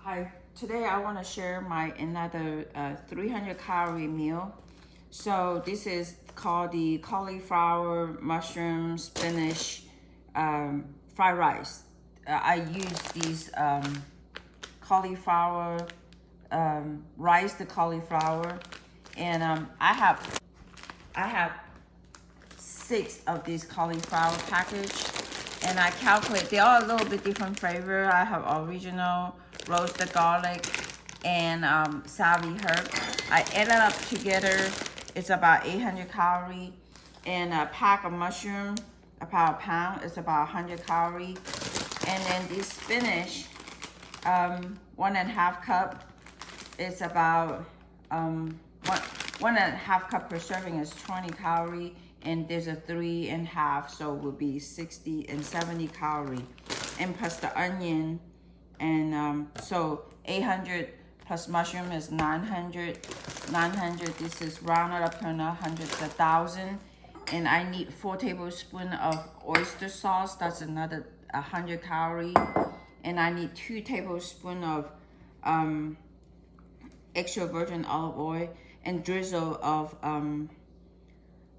Hi, today I want to share my another 300 calorie meal. So this is called the cauliflower, mushroom, spinach, fried rice. I use these cauliflower, rice the cauliflower, and I have 6 of these cauliflower package, and I calculate they are a little bit different flavor. I have original, roasted garlic, and savvy herb. I added up together, it's about 800 calorie, and a pack of mushroom, about a pound, it's about 100 calorie, and then this spinach, 1.5 cup, it's about 1.5 cup per serving is 20 calorie, and there's a 3.5, so it would be 60 and 70 calorie, and plus the onion, and so 800 plus mushroom is 900. This is rounded up to 100, 1,000, and I need 4 tablespoons of oyster sauce. That's another 100 calorie, and I need 2 tablespoons of extra virgin olive oil and drizzle of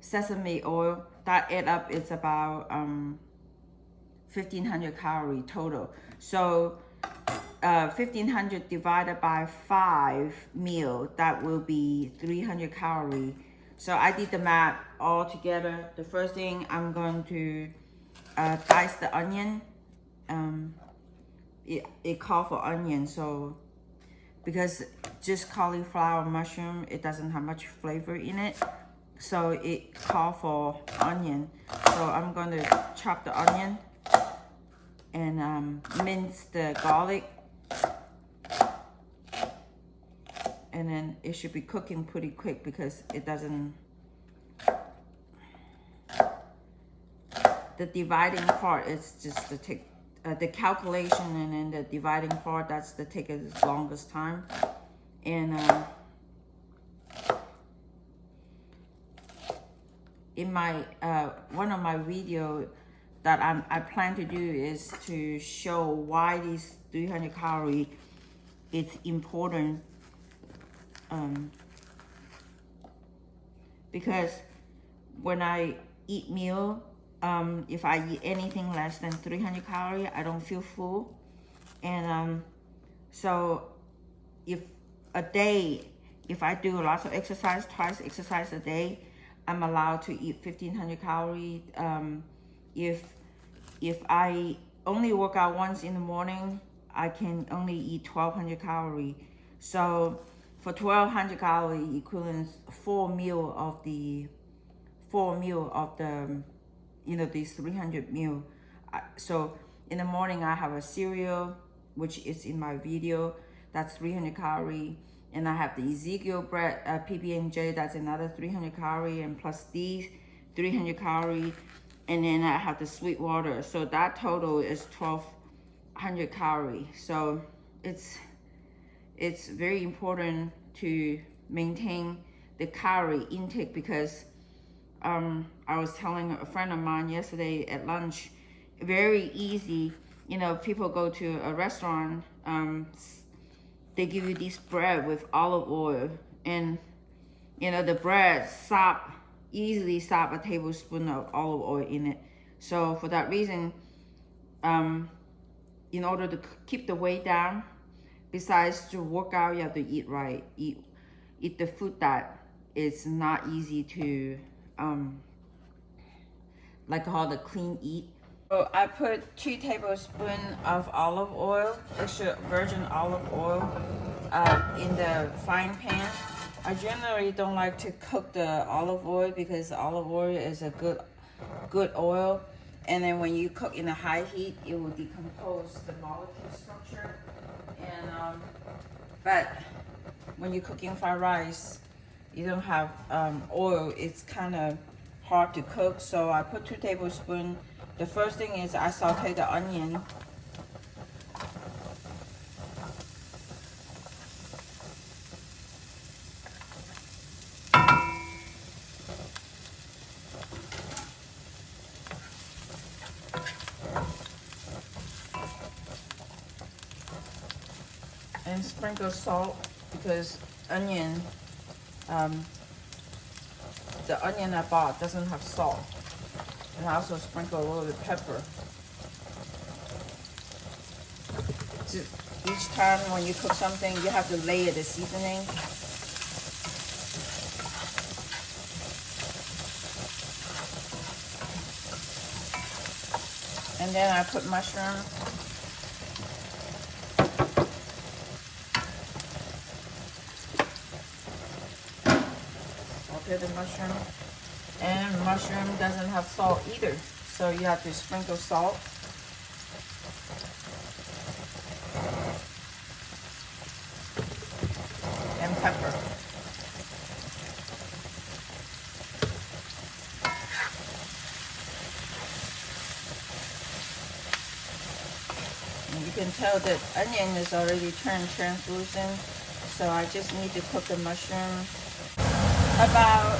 sesame oil. That add up, it's about 1,500 calorie total. So 1,500 divided by 5 meal, that will be 300 calorie. So I did the math all together. The first thing, I'm going to dice the onion. It called for onion, so because just cauliflower mushroom, it doesn't have much flavor in it, so it called for onion. So I'm going to chop the onion and mince the garlic, and then it should be cooking pretty quick because it doesn't, the dividing part is just to take the calculation, and then the dividing part, that's the take the longest time. And in my one of my video that I plan to do is to show why these 300 calorie is important, because when I eat meal, if I eat anything less than 300 calorie, I don't feel full. And so if a day, if I do lots of exercise, twice exercise a day, I'm allowed to eat 1,500 calorie. If I only work out once in the morning, I can only eat 1,200 calorie. So for 1,200 calorie equivalents, 4 meal of the these 300 meal. So in the morning, I have a cereal, which is in my video, that's 300 calorie. And I have the Ezekiel bread, PB&J, that's another 300 calorie, and plus these 300 calorie. And then I have the sweet water. So that total is 1,200 calorie. So it's very important to maintain the calorie intake, because I was telling a friend of mine yesterday at lunch, very easy, people go to a restaurant, they give you this bread with olive oil, and the bread easily stop a tablespoon of olive oil in it. So for that reason, in order to keep the weight down, besides to work out, you have to eat right, eat the food that is not easy to like called the clean eat. So I put 2 tablespoons of olive oil, extra virgin olive oil, in the frying pan. I generally don't like to cook the olive oil because olive oil is a good oil, and then when you cook in a high heat, it will decompose the molecule structure. And but when you're cooking fried rice, you don't have oil, it's kind of hard to cook. So I put 2 tablespoons. The first thing is I saute the onion. And sprinkle salt because onion, the onion I bought doesn't have salt. And I also sprinkle a little bit of pepper. Each time when you cook something, you have to layer the seasoning. And then I put mushroom. Sauté the mushroom. And mushroom doesn't have salt either, so you have to sprinkle salt. And pepper. And you can tell that onion is already turned translucent, so I just need to cook the mushroom. About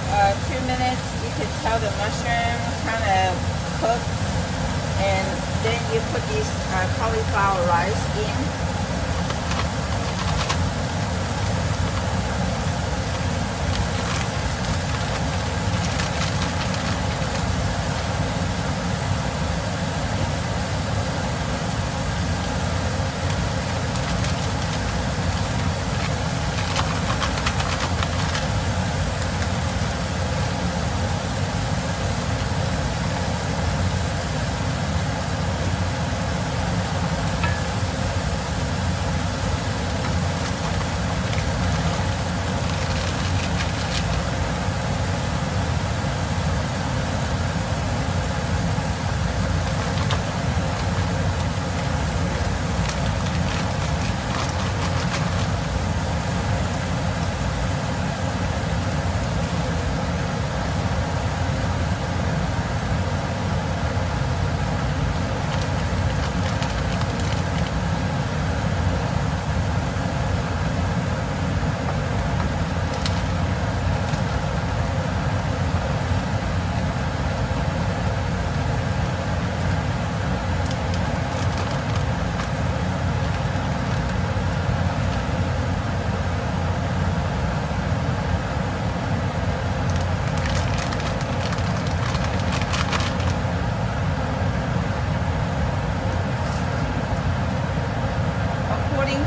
2 minutes, you can tell the mushroom kind of cooked, and then you put these cauliflower rice in.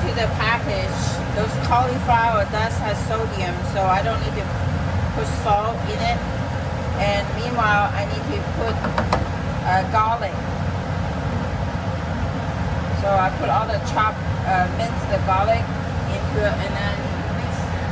The package, those cauliflower does have sodium, so I don't need to put salt in it. And meanwhile, I need to put garlic. So I put all the chopped minced garlic into it, and then mix it.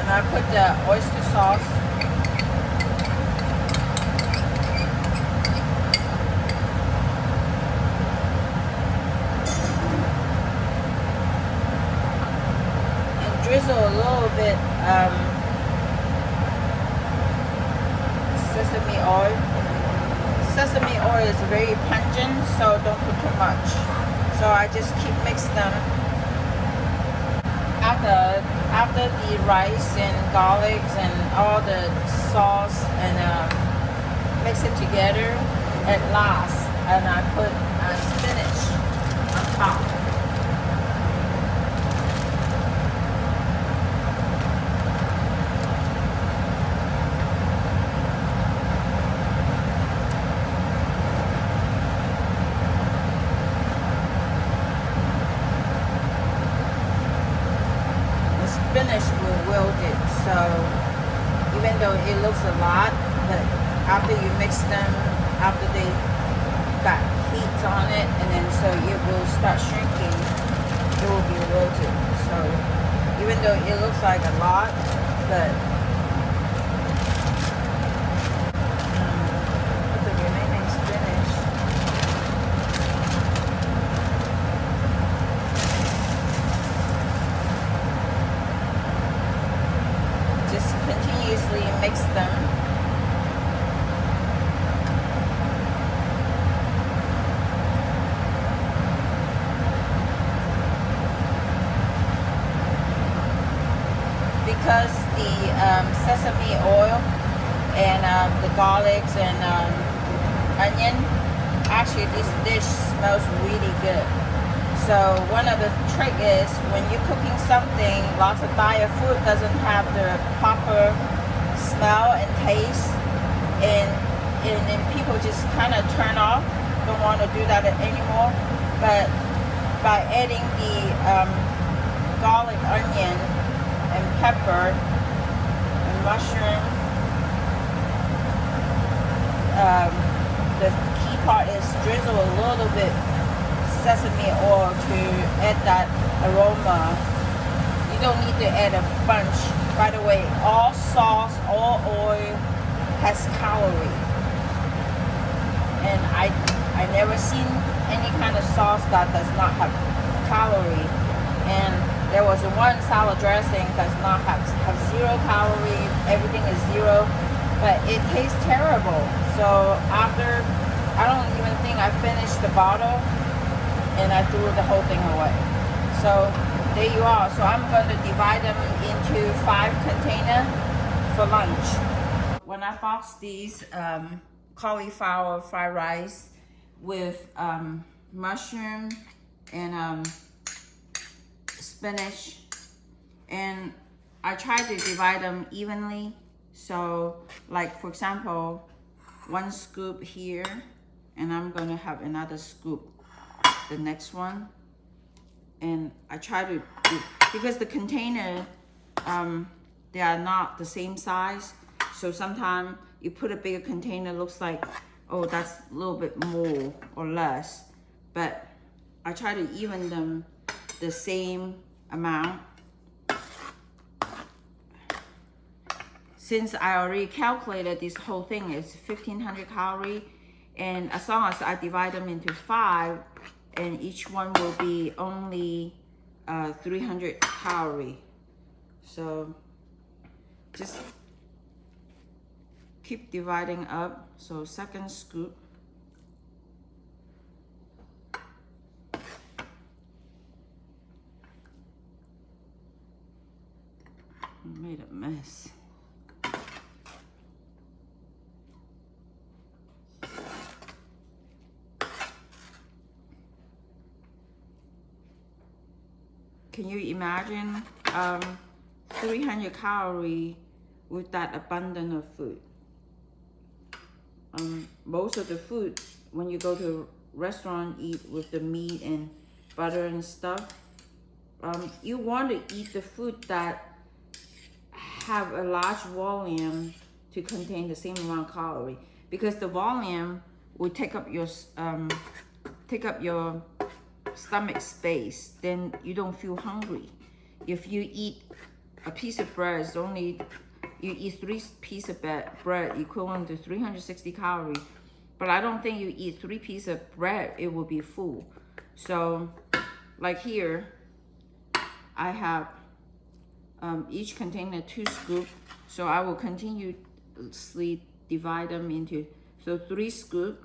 I put the oyster sauce. And drizzle a little bit sesame oil. Sesame oil is very pungent, so don't put too much. So I just keep mixing them. After the rice and garlic and all the sauce and mix it together at last, and I put spinach on top. Spinach will wilt it, so even though it looks a lot, but after you mix them, after they got heat on it, and then so it will start shrinking, it will be wilted. So even though it looks like a lot, but put the remaining spinach. Continuously mix them. sesame oil and the garlics and onion. Actually, this dish smells really good. So one of the trick is when you're cooking something, lots of diet food doesn't have the proper smell and taste, and people just kind of turn off, don't want to do that anymore. But by adding the garlic, onion, and pepper, and mushroom, the key part is drizzle a little bit sesame oil to add that aroma. You don't need to add a bunch. By the way, all sauce, all oil has calorie, and I never seen any kind of sauce that does not have calorie. And there was one salad dressing does not have 0 calorie. Everything is 0, but it tastes terrible. So after, I don't even think I finished the bottle, and I threw the whole thing away. So there you are. So I'm going to divide them into 5 containers for lunch. When I boxed these cauliflower fried rice with mushroom and spinach, and I tried to divide them evenly. So like for example, 1 scoop here, and I'm gonna have another scoop the next one. And I try to do, because the container they are not the same size, so sometimes you put a bigger container, looks like, oh, that's a little bit more or less, but I try to even them the same amount. Since I already calculated this whole thing is 1500 calorie, and as long as I divide them into 5, and each one will be only 300 calorie. So just keep dividing up. So second scoop. I made a mess. Can you imagine 300 calorie with that abundance of food? Most of the food, when you go to a restaurant, eat with the meat and butter and stuff, you want to eat the food that have a large volume to contain the same amount of calorie, because the volume will take up your stomach space, then you don't feel hungry. If you eat a piece of bread, it's only, you eat 3 pieces of bread equivalent to 360 calories, but I don't think you eat 3 pieces of bread, it will be full. So like here, I have each container 2 scoops, so I will continuously divide them into, so 3 scoops.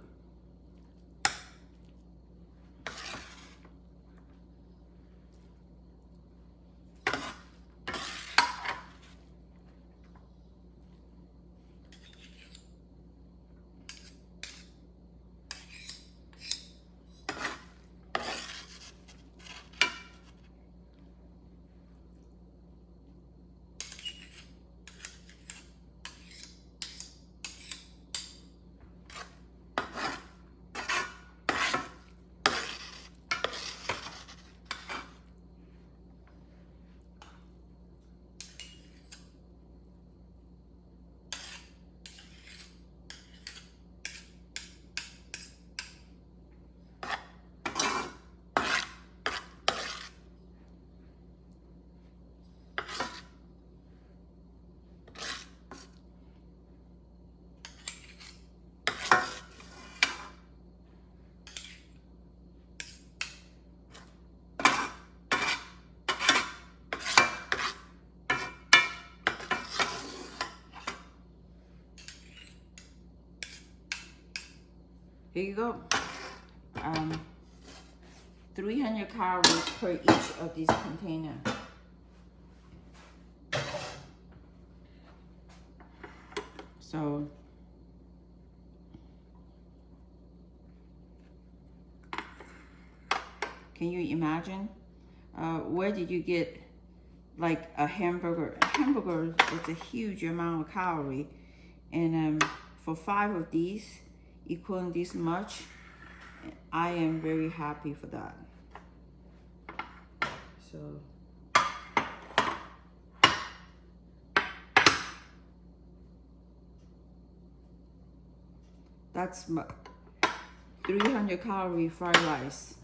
Here you go. 300 calories per each of these containers. So can you imagine? Where did you get like a hamburger? A hamburger is a huge amount of calorie, and for 5 of these, equaling this much, I am very happy for that. So that's my 300 calorie fried rice.